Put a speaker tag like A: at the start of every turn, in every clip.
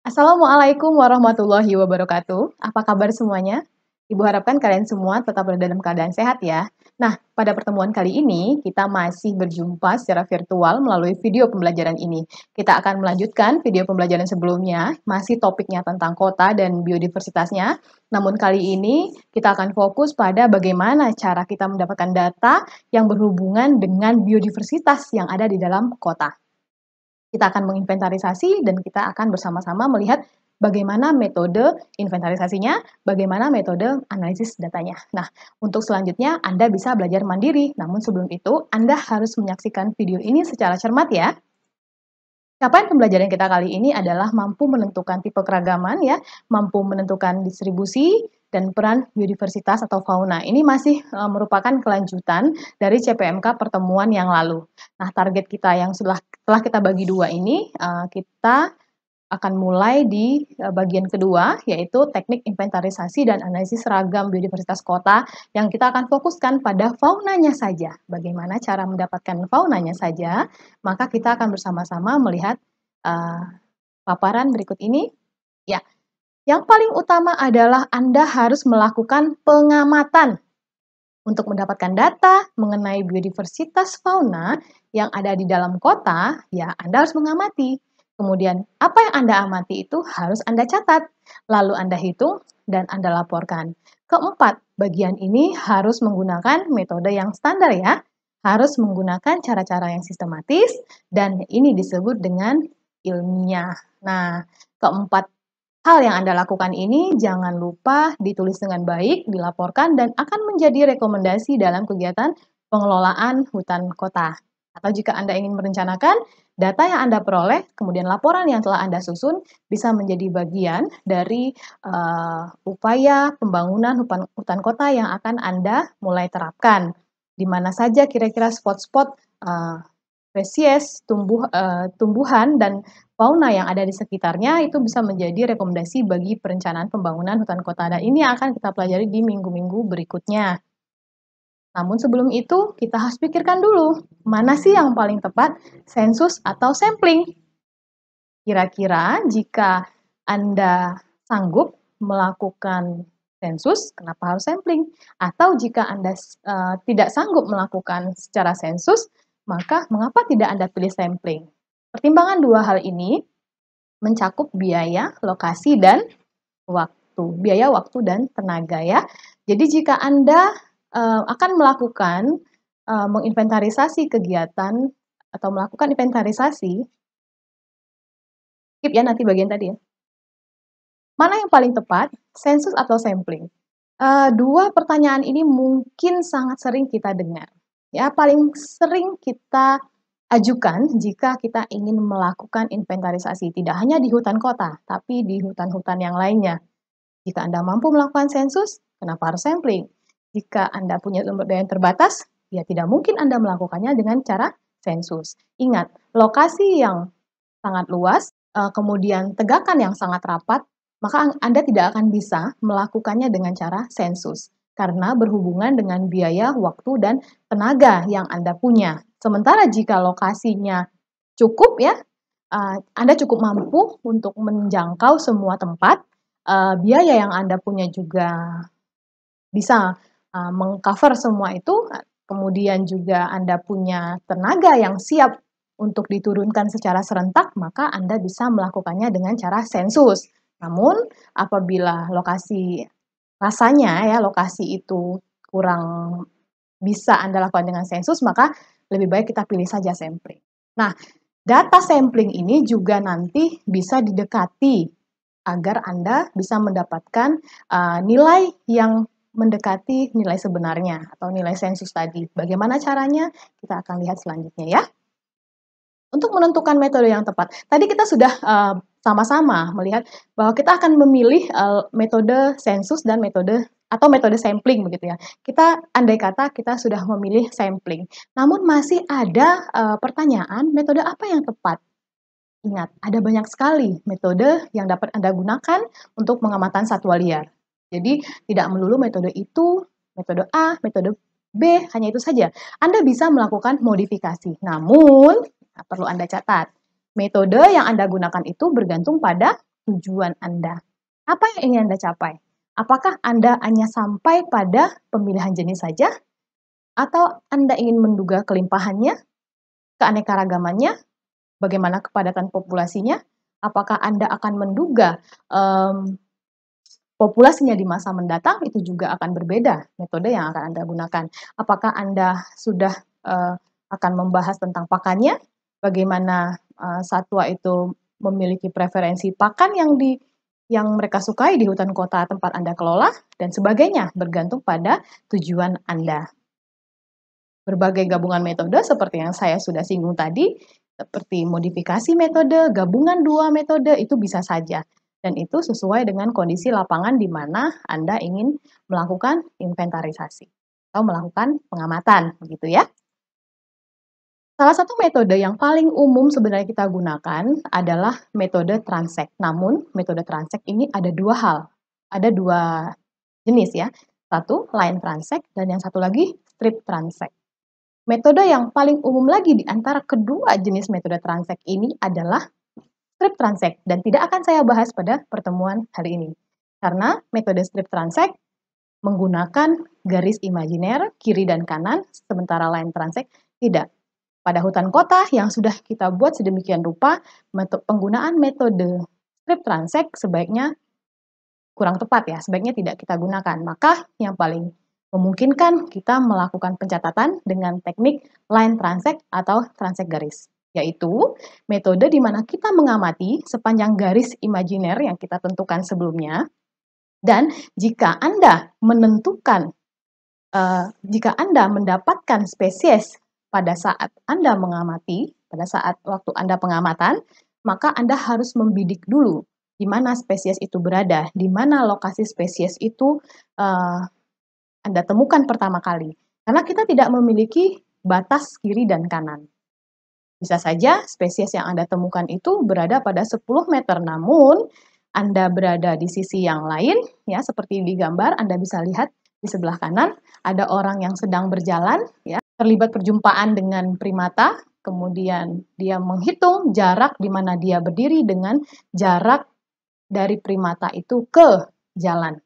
A: Assalamualaikum warahmatullahi wabarakatuh. Apa kabar semuanya? Ibu harapkan kalian semua tetap berada dalam keadaan sehat ya. Nah, pada pertemuan kali ini kita masih berjumpa secara virtual melalui video pembelajaran ini. Kita akan melanjutkan video pembelajaran sebelumnya, masih topiknya tentang kota dan biodiversitasnya. Namun kali ini kita akan fokus pada bagaimana cara kita mendapatkan data yang berhubungan dengan biodiversitas yang ada di dalam kota. Kita akan menginventarisasi dan kita akan bersama-sama melihat bagaimana metode inventarisasinya, bagaimana metode analisis datanya. Nah, untuk selanjutnya Anda bisa belajar mandiri, namun sebelum itu Anda harus menyaksikan video ini secara cermat ya. Capaian pembelajaran kita kali ini adalah mampu menentukan tipe keragaman ya, mampu menentukan distribusi dan peran biodiversitas atau fauna. Ini masih merupakan kelanjutan dari CPMK pertemuan yang lalu. Nah, target kita yang setelah kita bagi dua ini, kita akan mulai di bagian kedua, yaitu teknik inventarisasi dan analisis ragam biodiversitas kota, yang kita akan fokuskan pada faunanya saja. Bagaimana cara mendapatkan faunanya saja, maka kita akan bersama-sama melihat paparan berikut ini. Ya, yang paling utama adalah Anda harus melakukan pengamatan. Untuk mendapatkan data mengenai biodiversitas fauna yang ada di dalam kota, ya Anda harus mengamati. Kemudian, apa yang Anda amati itu harus Anda catat, lalu Anda hitung, dan Anda laporkan. Keempat, bagian ini harus menggunakan metode yang standar ya, harus menggunakan cara-cara yang sistematis, dan ini disebut dengan ilmiah. Nah, keempat hal yang Anda lakukan ini jangan lupa ditulis dengan baik, dilaporkan, dan akan menjadi rekomendasi dalam kegiatan pengelolaan hutan kota. Atau jika Anda ingin merencanakan, data yang Anda peroleh, kemudian laporan yang telah Anda susun, bisa menjadi bagian dari upaya pembangunan hutan kota yang akan Anda mulai terapkan. Di mana saja kira-kira spot-spot spesies, tumbuhan, dan fauna yang ada di sekitarnya itu bisa menjadi rekomendasi bagi perencanaan pembangunan hutan kota. Dan ini akan kita pelajari di minggu-minggu berikutnya. Namun sebelum itu, kita harus pikirkan dulu, mana sih yang paling tepat, sensus atau sampling? Kira-kira jika Anda sanggup melakukan sensus, kenapa harus sampling? Atau jika Anda tidak sanggup melakukan secara sensus, maka mengapa tidak Anda pilih sampling? Pertimbangan dua hal ini mencakup biaya, lokasi, dan waktu. Biaya, waktu, dan tenaga ya. Jadi jika Anda akan melakukan menginventarisasi kegiatan atau melakukan inventarisasi, skip ya nanti bagian tadi ya. Mana yang paling tepat, sensus atau sampling? Dua pertanyaan ini mungkin sangat sering kita dengar. Ya, paling sering kita ajukan jika kita ingin melakukan inventarisasi, tidak hanya di hutan kota, tapi di hutan-hutan yang lainnya. Jika Anda mampu melakukan sensus, kenapa harus sampling? Jika Anda punya sumber daya yang terbatas, ya tidak mungkin Anda melakukannya dengan cara sensus. Ingat, lokasi yang sangat luas, kemudian tegakan yang sangat rapat, maka Anda tidak akan bisa melakukannya dengan cara sensus karena berhubungan dengan biaya, waktu, dan tenaga yang Anda punya. Sementara jika lokasinya cukup ya, Anda cukup mampu untuk menjangkau semua tempat, biaya yang Anda punya juga bisa mengcover semua itu, kemudian juga Anda punya tenaga yang siap untuk diturunkan secara serentak, maka Anda bisa melakukannya dengan cara sensus. Namun, apabila rasanya ya lokasi itu kurang bisa Anda lakukan dengan sensus, maka lebih baik kita pilih saja sampling. Nah, data sampling ini juga nanti bisa didekati agar Anda bisa mendapatkan nilai yang mendekati nilai sebenarnya atau nilai sensus tadi. Bagaimana caranya? Kita akan lihat selanjutnya ya. Untuk menentukan metode yang tepat, tadi kita sudah sama-sama melihat bahwa kita akan memilih metode sensus dan metode sampling begitu ya. Kita andai kata kita sudah memilih sampling, namun masih ada pertanyaan metode apa yang tepat. Ingat, ada banyak sekali metode yang dapat Anda gunakan untuk pengamatan satwa liar. Jadi tidak melulu metode itu, metode A, metode B, hanya itu saja. Anda bisa melakukan modifikasi. Namun, perlu Anda catat, metode yang Anda gunakan itu bergantung pada tujuan Anda. Apa yang ingin Anda capai? Apakah Anda hanya sampai pada pemilihan jenis saja? Atau Anda ingin menduga kelimpahannya, keanekaragamannya, bagaimana kepadatan populasinya? Apakah Anda akan menduga populasinya di masa mendatang? Itu juga akan berbeda metode yang akan Anda gunakan. Apakah Anda sudah akan membahas tentang pakannya? Bagaimana satwa itu memiliki preferensi pakan yang mereka sukai di hutan kota tempat Anda kelola, dan sebagainya, bergantung pada tujuan Anda. Berbagai gabungan metode seperti yang saya sudah singgung tadi, seperti modifikasi metode, gabungan dua metode, itu bisa saja. Dan itu sesuai dengan kondisi lapangan di mana Anda ingin melakukan inventarisasi atau melakukan pengamatan, begitu ya. Salah satu metode yang paling umum sebenarnya kita gunakan adalah metode transect. Namun, metode transect ini ada dua hal. Ada dua jenis ya. Satu, line transect, dan yang satu lagi, strip transect. Metode yang paling umum lagi di antara kedua jenis metode transect ini adalah strip transect, dan tidak akan saya bahas pada pertemuan hari ini. Karena metode strip transect menggunakan garis imajiner kiri dan kanan, sementara line transect tidak. Pada hutan kota yang sudah kita buat sedemikian rupa, penggunaan metode strip transect sebaiknya kurang tepat ya, sebaiknya tidak kita gunakan. Maka yang paling memungkinkan kita melakukan pencatatan dengan teknik line transect atau transect garis, yaitu metode di mana kita mengamati sepanjang garis imajiner yang kita tentukan sebelumnya, dan jika Anda mendapatkan spesies pada saat Anda mengamati, pada saat waktu Anda pengamatan, maka Anda harus membidik dulu di mana spesies itu berada, di mana lokasi spesies itu Anda temukan pertama kali. Karena kita tidak memiliki batas kiri dan kanan. Bisa saja spesies yang Anda temukan itu berada pada 10 meter, namun Anda berada di sisi yang lain, ya, seperti di gambar, Anda bisa lihat di sebelah kanan ada orang yang sedang berjalan, ya, terlibat perjumpaan dengan primata, kemudian dia menghitung jarak di mana dia berdiri dengan jarak dari primata itu ke jalan.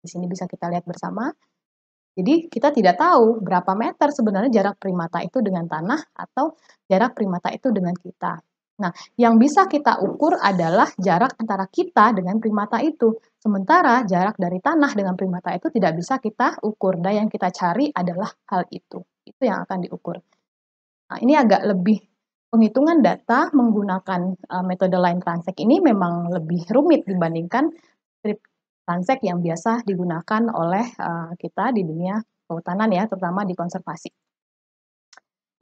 A: Di sini bisa kita lihat bersama. Jadi kita tidak tahu berapa meter sebenarnya jarak primata itu dengan tanah atau jarak primata itu dengan kita. Nah, yang bisa kita ukur adalah jarak antara kita dengan primata itu. Sementara jarak dari tanah dengan primata itu tidak bisa kita ukur. Dan yang kita cari adalah hal itu. Itu yang akan diukur. Nah, ini agak lebih, penghitungan data menggunakan metode line transect ini memang lebih rumit dibandingkan strip transect yang biasa digunakan oleh kita di dunia kehutanan ya, terutama di konservasi.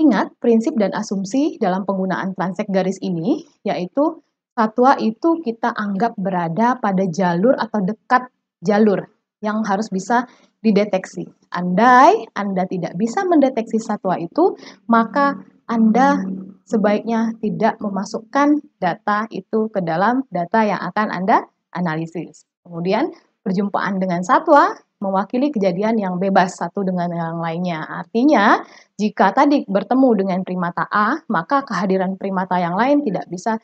A: Ingat, prinsip dan asumsi dalam penggunaan transect garis ini, yaitu satwa itu kita anggap berada pada jalur atau dekat jalur yang harus bisa dideteksi. Andai Anda tidak bisa mendeteksi satwa itu, maka Anda sebaiknya tidak memasukkan data itu ke dalam data yang akan Anda analisis. Kemudian, perjumpaan dengan satwa mewakili kejadian yang bebas satu dengan yang lainnya. Artinya, jika tadi bertemu dengan primata A, maka kehadiran primata yang lain tidak bisa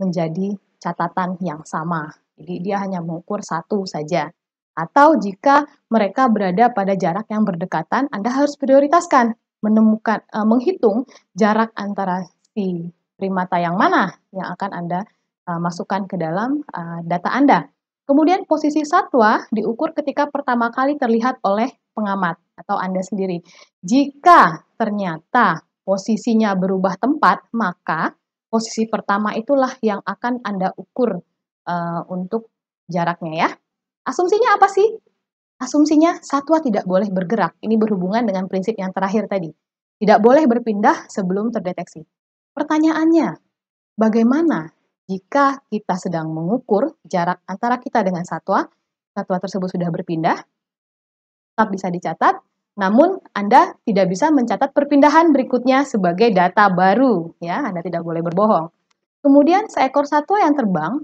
A: menjadi catatan yang sama. Jadi dia hanya mengukur satu saja. Atau jika mereka berada pada jarak yang berdekatan, Anda harus prioritaskan menghitung jarak antara si primata yang mana yang akan Anda masukkan ke dalam data Anda. Kemudian posisi satwa diukur ketika pertama kali terlihat oleh pengamat atau Anda sendiri. Jika ternyata posisinya berubah tempat, maka posisi pertama itulah yang akan Anda ukur untuk jaraknya ya. Asumsinya apa sih? Asumsinya satwa tidak boleh bergerak. Ini berhubungan dengan prinsip yang terakhir tadi. Tidak boleh berpindah sebelum terdeteksi. Pertanyaannya, bagaimana jika kita sedang mengukur jarak antara kita dengan satwa tersebut sudah berpindah, tetap bisa dicatat, namun Anda tidak bisa mencatat perpindahan berikutnya sebagai data baru, ya, Anda tidak boleh berbohong. Kemudian seekor satwa yang terbang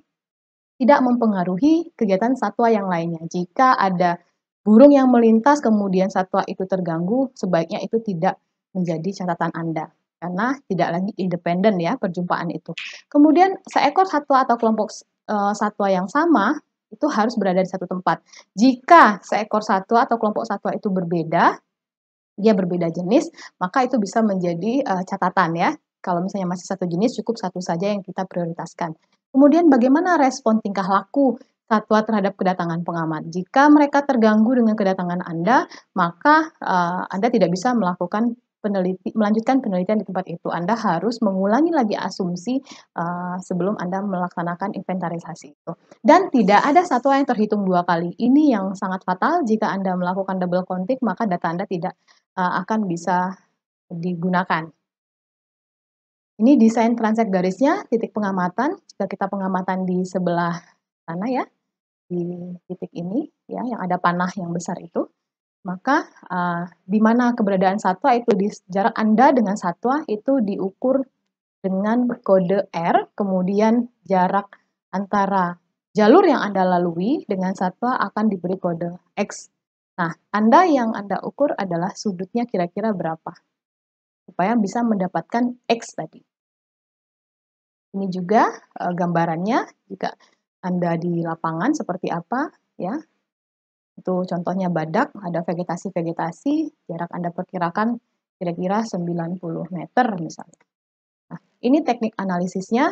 A: tidak mempengaruhi kegiatan satwa yang lainnya. Jika ada burung yang melintas kemudian satwa itu terganggu, sebaiknya itu tidak menjadi catatan Anda. Karena tidak lagi independen ya perjumpaan itu. Kemudian seekor satwa atau kelompok satwa yang sama itu harus berada di satu tempat. Jika seekor satwa atau kelompok satwa itu berbeda, dia berbeda jenis, maka itu bisa menjadi catatan ya. Kalau misalnya masih satu jenis, cukup satu saja yang kita prioritaskan. Kemudian bagaimana respon tingkah laku satwa terhadap kedatangan pengamat? Jika mereka terganggu dengan kedatangan Anda, maka Anda tidak bisa melanjutkan penelitian di tempat itu. Anda harus mengulangi lagi asumsi sebelum Anda melaksanakan inventarisasi itu. Dan tidak ada satwa yang terhitung dua kali. Ini yang sangat fatal. Jika Anda melakukan double counting, maka data Anda tidak akan bisa digunakan. Ini desain transek garisnya, titik pengamatan. Jika kita pengamatan di sebelah sana ya, di titik ini ya, yang ada panah yang besar itu, maka di mana keberadaan satwa itu di jarak Anda dengan satwa itu diukur dengan kode R, kemudian jarak antara jalur yang Anda lalui dengan satwa akan diberi kode X. Nah, yang Anda ukur adalah sudutnya kira-kira berapa, supaya bisa mendapatkan X tadi. Ini juga gambarannya, jika Anda di lapangan seperti apa, ya. Itu contohnya badak, ada vegetasi-vegetasi, jarak Anda perkirakan kira-kira 90 meter misalnya. Nah, ini teknik analisisnya.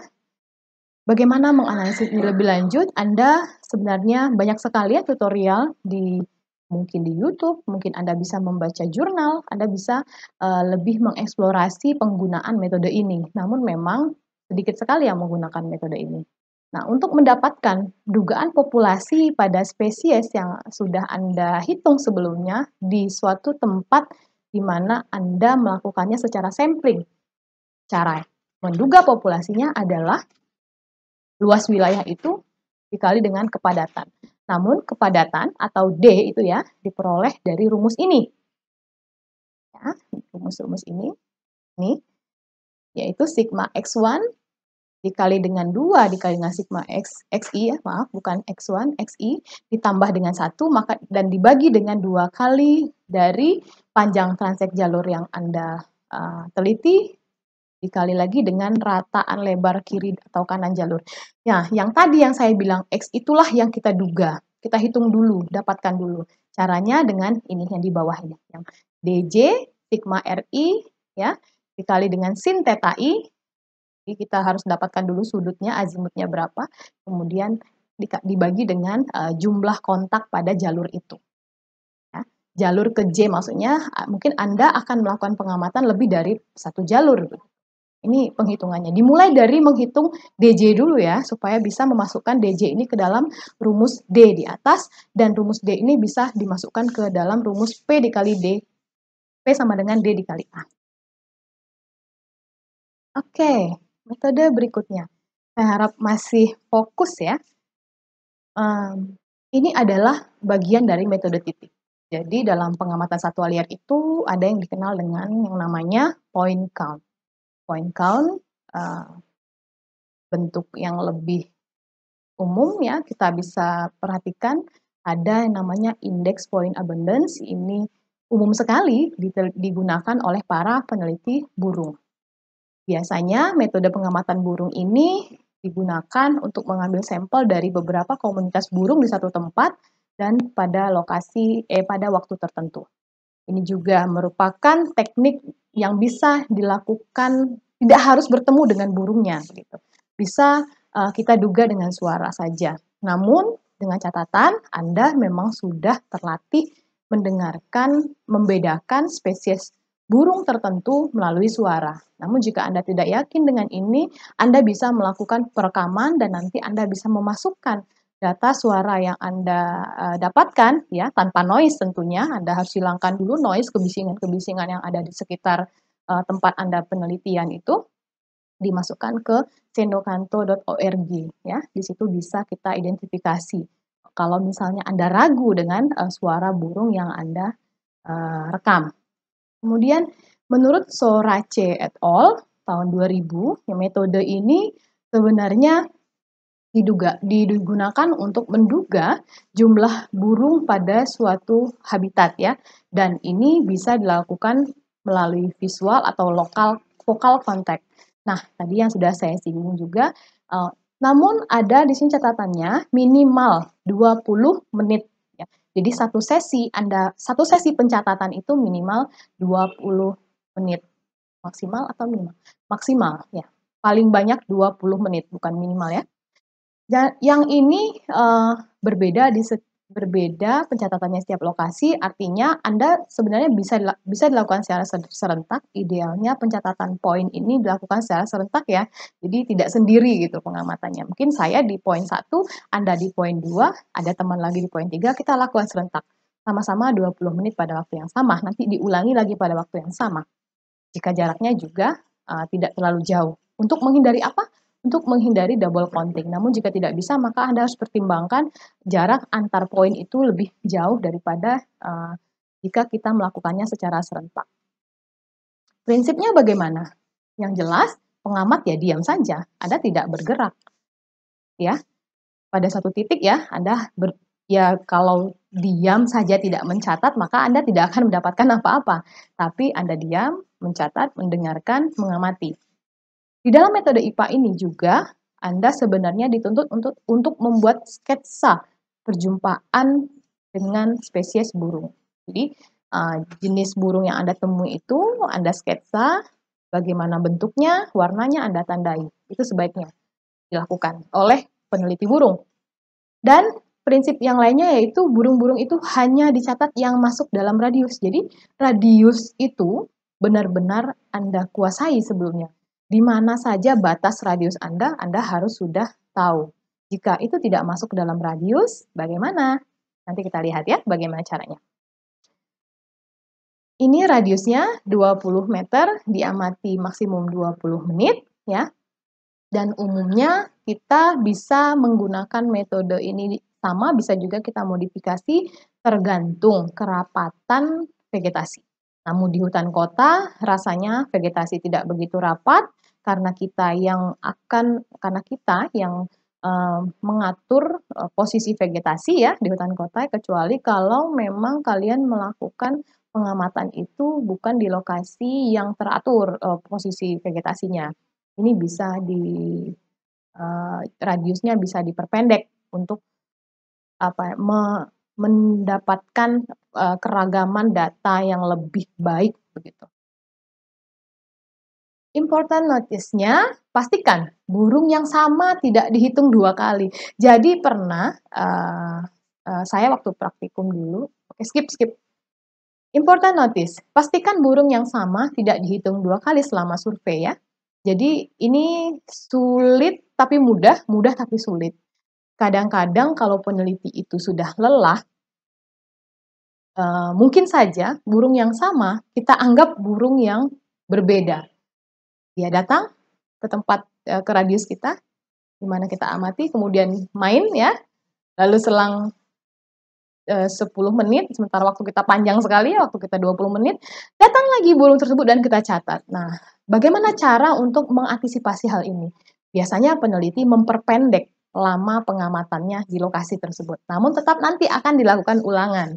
A: Bagaimana menganalisis ini lebih lanjut? Anda sebenarnya banyak sekali ya tutorial mungkin di YouTube, mungkin Anda bisa membaca jurnal, Anda bisa lebih mengeksplorasi penggunaan metode ini. Namun memang sedikit sekali yang menggunakan metode ini. Nah, untuk mendapatkan dugaan populasi pada spesies yang sudah Anda hitung sebelumnya di suatu tempat di mana Anda melakukannya secara sampling. Cara menduga populasinya adalah luas wilayah itu dikali dengan kepadatan. Namun kepadatan atau D itu ya diperoleh dari rumus ini. Ya, rumus-rumus ini yaitu sigma X1 dikali dengan 2 dikali dengan sigma XI ya, maaf bukan X1, XI ditambah dengan 1 maka dan dibagi dengan 2 kali dari panjang transek jalur yang Anda teliti dikali lagi dengan rataan lebar kiri atau kanan jalur. Nah, yang tadi yang saya bilang X itulah yang kita duga. Kita hitung dulu, dapatkan dulu. Caranya dengan ini yang di bawah ini. Yang DJ, sigma RI, ya, dikali dengan sin theta I. Jadi kita harus dapatkan dulu sudutnya, azimutnya berapa. Kemudian dibagi dengan jumlah kontak pada jalur itu. Ya. Jalur ke J maksudnya mungkin Anda akan melakukan pengamatan lebih dari satu jalur. Ini penghitungannya. Dimulai dari menghitung DJ dulu ya, supaya bisa memasukkan DJ ini ke dalam rumus D di atas, dan rumus D ini bisa dimasukkan ke dalam rumus P dikali D. P sama dengan D dikali A. Oke, metode berikutnya. Saya harap masih fokus ya. Ini adalah bagian dari metode titik. Jadi dalam pengamatan satwa liar itu ada yang dikenal dengan yang namanya point count. Point count bentuk yang lebih umum ya, kita bisa perhatikan ada yang namanya index point abundance. Ini umum sekali digunakan oleh para peneliti burung. Biasanya metode pengamatan burung ini digunakan untuk mengambil sampel dari beberapa komunitas burung di satu tempat dan pada pada waktu tertentu. Ini juga merupakan teknik yang bisa dilakukan tidak harus bertemu dengan burungnya gitu. Bisa kita duga dengan suara saja. Namun dengan catatan Anda memang sudah terlatih membedakan spesies burung tertentu melalui suara. Namun jika Anda tidak yakin dengan ini, Anda bisa melakukan perekaman dan nanti Anda bisa memasukkan data suara yang Anda dapatkan ya tanpa noise tentunya. Anda harus hilangkan dulu noise, kebisingan-kebisingan yang ada di sekitar tempat Anda penelitian itu, dimasukkan ke sendokanto.org ya. Di situ bisa kita identifikasi kalau misalnya Anda ragu dengan suara burung yang Anda rekam. Kemudian menurut Sorace et al. Tahun 2000, ya, metode ini sebenarnya digunakan untuk menduga jumlah burung pada suatu habitat ya, dan ini bisa dilakukan melalui visual atau vokal contact. Nah, tadi yang sudah saya singgung juga, Namun ada di sini catatannya minimal 20 menit ya. Jadi satu sesi pencatatan itu minimal 20 menit. Maksimal atau minimal? Maksimal ya. Paling banyak 20 menit bukan minimal ya. Dan yang ini berbeda pencatatannya setiap lokasi, artinya Anda sebenarnya bisa dilakukan secara serentak. Idealnya pencatatan poin ini dilakukan secara serentak ya. Jadi tidak sendiri gitu pengamatannya. Mungkin saya di poin 1, Anda di poin 2, ada teman lagi di poin 3, kita lakukan serentak. Sama-sama 20 menit pada waktu yang sama, nanti diulangi lagi pada waktu yang sama. Jika jaraknya juga tidak terlalu jauh. Untuk menghindari apa? Untuk menghindari double counting. Namun jika tidak bisa, maka Anda harus pertimbangkan jarak antar poin itu lebih jauh daripada jika kita melakukannya secara serentak. Prinsipnya bagaimana? Yang jelas, pengamat ya diam saja. Anda tidak bergerak. Ya, pada satu titik ya, kalau diam saja tidak mencatat, maka Anda tidak akan mendapatkan apa-apa. Tapi Anda diam, mencatat, mendengarkan, mengamati. Di dalam metode IPA ini juga Anda sebenarnya dituntut untuk membuat sketsa perjumpaan dengan spesies burung. Jadi jenis burung yang Anda temui itu Anda sketsa, bagaimana bentuknya, warnanya Anda tandai. Itu sebaiknya dilakukan oleh peneliti burung. Dan prinsip yang lainnya yaitu burung-burung itu hanya dicatat yang masuk dalam radius. Jadi radius itu benar-benar Anda kuasai sebelumnya. Di mana saja batas radius Anda harus sudah tahu. Jika itu tidak masuk ke dalam radius, bagaimana? Nanti kita lihat ya bagaimana caranya. Ini radiusnya 20 meter, diamati maksimum 20 menit ya. Dan umumnya kita bisa menggunakan metode ini sama, bisa juga kita modifikasi tergantung kerapatan vegetasi. Namun di hutan kota rasanya vegetasi tidak begitu rapat karena kita yang mengatur posisi vegetasi ya di hutan kota, kecuali kalau memang kalian melakukan pengamatan itu bukan di lokasi yang teratur posisi vegetasinya. Ini bisa radiusnya bisa diperpendek untuk mendapatkan keragaman data yang lebih baik begitu. Important notice-nya, pastikan burung yang sama tidak dihitung 2 kali. Jadi pernah saya waktu praktikum dulu, oke skip. Important notice, pastikan burung yang sama tidak dihitung 2 kali selama survei ya. Jadi ini sulit tapi mudah tapi sulit. Kadang-kadang kalau peneliti itu sudah lelah, mungkin saja burung yang sama kita anggap burung yang berbeda. Dia datang ke tempat ke radius kita, di mana kita amati, kemudian main ya, lalu selang 10 menit, sementara waktu kita panjang sekali, waktu kita 20 menit, datang lagi burung tersebut dan kita catat. Nah, bagaimana cara untuk mengantisipasi hal ini? Biasanya peneliti memperpendek lama pengamatannya di lokasi tersebut, namun tetap nanti akan dilakukan ulangan.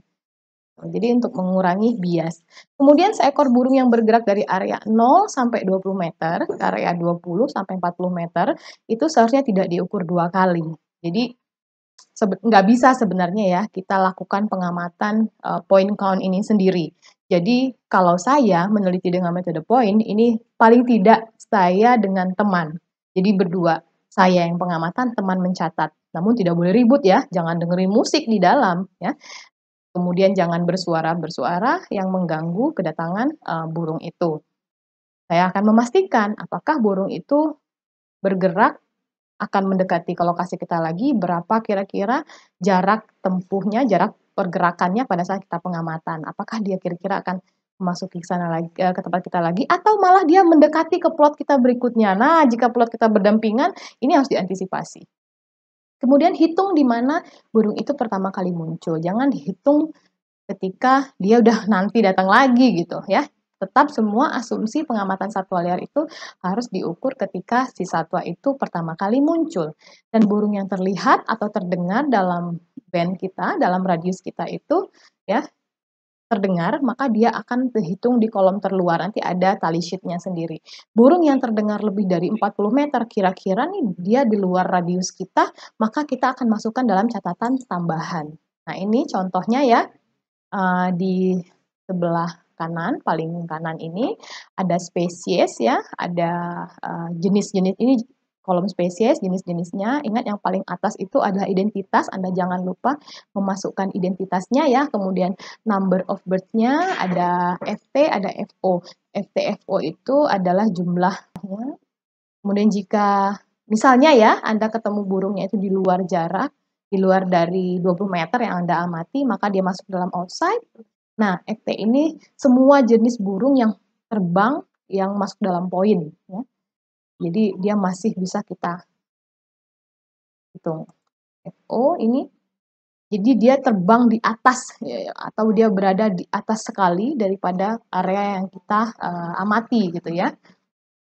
A: Jadi untuk mengurangi bias. Kemudian seekor burung yang bergerak dari area 0 sampai 20 meter, ke area 20 sampai 40 meter, itu seharusnya tidak diukur 2 kali. Jadi nggak bisa sebenarnya ya kita lakukan pengamatan point count ini sendiri. Jadi kalau saya meneliti dengan metode point, ini paling tidak saya dengan teman. Jadi berdua, saya yang pengamatan, teman mencatat. Namun tidak boleh ribut ya, jangan dengerin musik di dalam ya. Kemudian jangan bersuara yang mengganggu kedatangan burung itu. Saya akan memastikan apakah burung itu bergerak akan mendekati ke lokasi kita lagi, berapa kira-kira jarak tempuhnya, jarak pergerakannya pada saat kita pengamatan. Apakah dia kira-kira akan memasuki ke sana lagi, ke tempat kita lagi, atau malah dia mendekati ke plot kita berikutnya. Nah, jika plot kita berdampingan, ini harus diantisipasi. Kemudian hitung di mana burung itu pertama kali muncul. Jangan dihitung ketika dia udah nanti datang lagi gitu ya. Tetap semua asumsi pengamatan satwa liar itu harus diukur ketika si satwa itu pertama kali muncul. Dan burung yang terlihat atau terdengar dalam band kita, dalam radius kita itu ya, terdengar, maka dia akan terhitung di kolom terluar, nanti ada tally sheet-nya sendiri. Burung yang terdengar lebih dari 40 meter, kira-kira nih dia di luar radius kita, maka kita akan masukkan dalam catatan tambahan. Nah, ini contohnya ya, di sebelah kanan, paling kanan ini ada spesies ya, ada jenis-jenis ini kolom spesies, jenis-jenisnya. Ingat yang paling atas itu adalah identitas, Anda jangan lupa memasukkan identitasnya ya. Kemudian number of birds-nya, ada FT, ada FO. FT, FO itu adalah jumlahnya. Kemudian jika misalnya ya, Anda ketemu burungnya itu di luar jarak, di luar dari 20 meter yang Anda amati, maka dia masuk dalam outside. Nah, FT ini semua jenis burung yang terbang yang masuk dalam poin. Ya. Jadi dia masih bisa kita hitung. FO ini, jadi dia terbang di atas ya, atau dia berada di atas sekali daripada area yang kita amati gitu ya.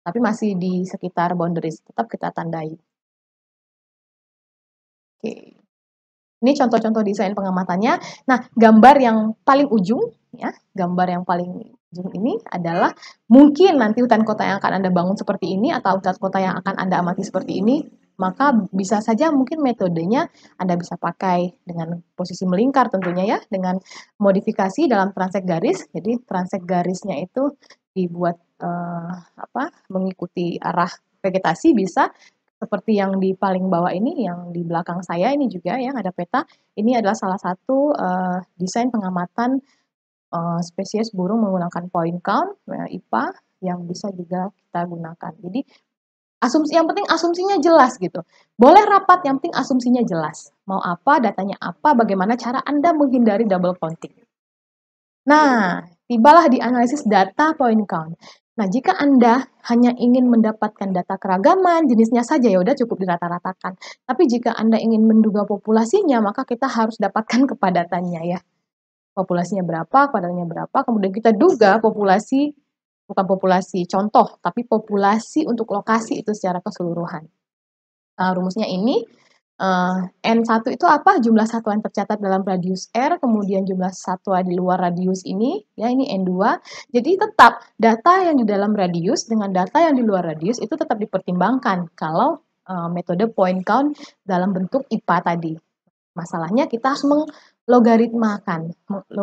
A: Tapi masih di sekitar boundaries, tetap kita tandai. Oke. Ini contoh-contoh desain pengamatannya. Nah, gambar yang paling ujung, ya, gambar yang paling ujung ini adalah mungkin nanti hutan kota yang akan Anda bangun seperti ini atau hutan kota yang akan Anda amati seperti ini, maka bisa saja mungkin metodenya Anda bisa pakai dengan posisi melingkar tentunya ya, dengan modifikasi dalam transek garis. Jadi transek garisnya itu dibuat mengikuti arah vegetasi bisa seperti yang di paling bawah ini, yang di belakang saya ini juga ya, ada peta. Ini adalah salah satu desain pengamatan spesies burung menggunakan point count, IPA, yang bisa juga kita gunakan. Jadi asumsi yang penting asumsinya jelas gitu. Boleh rapat, yang penting asumsinya jelas. Mau apa, datanya apa, bagaimana cara Anda menghindari double counting. Nah, tibalah di analisis data point count. Nah, jika Anda hanya ingin mendapatkan data keragaman, jenisnya saja ya udah cukup dirata-ratakan. Tapi jika Anda ingin menduga populasinya, maka kita harus dapatkan kepadatannya ya. Populasinya berapa, kepadatannya berapa, kemudian kita duga populasi, bukan populasi contoh, tapi populasi untuk lokasi itu secara keseluruhan. Rumusnya ini, N1 itu apa? Jumlah satuan tercatat dalam radius R, kemudian jumlah satuan di luar radius ini, ya ini N2. Jadi tetap data yang di dalam radius dengan data yang di luar radius itu tetap dipertimbangkan kalau metode point count dalam bentuk IPA tadi. Masalahnya kita harus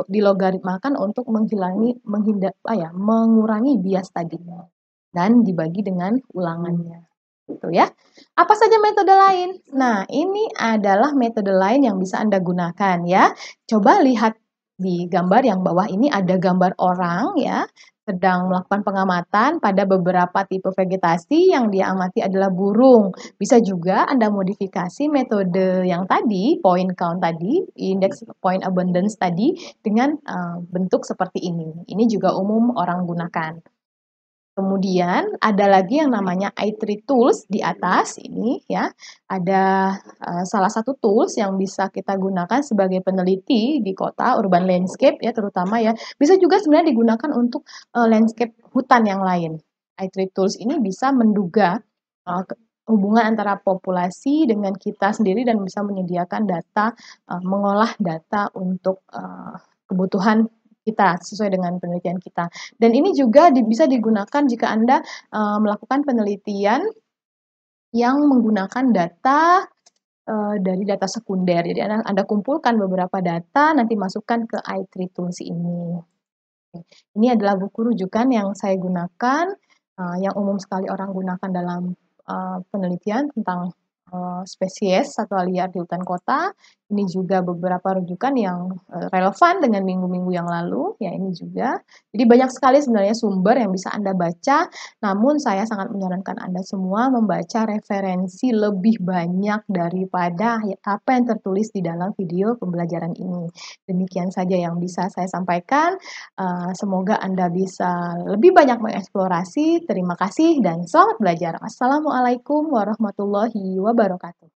A: dilogaritmakan untuk mengurangi bias tadi dan dibagi dengan ulangannya. Gitu ya. Apa saja metode lain? Nah, ini adalah metode lain yang bisa Anda gunakan ya. Coba lihat di gambar yang bawah ini ada gambar orang ya, sedang melakukan pengamatan pada beberapa tipe vegetasi yang dia amati adalah burung. Bisa juga Anda modifikasi metode yang tadi, point count tadi, index point abundance tadi dengan bentuk seperti ini. Ini juga umum orang gunakan. Kemudian ada lagi yang namanya i3 tools di atas ini ya. Ada salah satu tools yang bisa kita gunakan sebagai peneliti di kota urban landscape ya terutama ya. Bisa juga sebenarnya digunakan untuk landscape hutan yang lain. i3 tools ini bisa menduga hubungan antara populasi dengan kita sendiri dan bisa menyediakan data, mengolah data untuk kebutuhan kita sesuai dengan penelitian kita. Dan ini juga bisa digunakan jika Anda melakukan penelitian yang menggunakan data dari data sekunder. Jadi Anda kumpulkan beberapa data, nanti masukkan ke i3 Tools ini. Ini adalah buku rujukan yang saya gunakan, yang umum sekali orang gunakan dalam penelitian tentang spesies satwa liar di hutan kota. Ini juga beberapa rujukan yang relevan dengan minggu-minggu yang lalu, ya ini juga. Jadi banyak sekali sebenarnya sumber yang bisa Anda baca, namun saya sangat menyarankan Anda semua membaca referensi lebih banyak daripada apa yang tertulis di dalam video pembelajaran ini. Demikian saja yang bisa saya sampaikan. Semoga Anda bisa lebih banyak mengeksplorasi. Terima kasih dan selamat belajar. Assalamualaikum warahmatullahi wabarakatuh.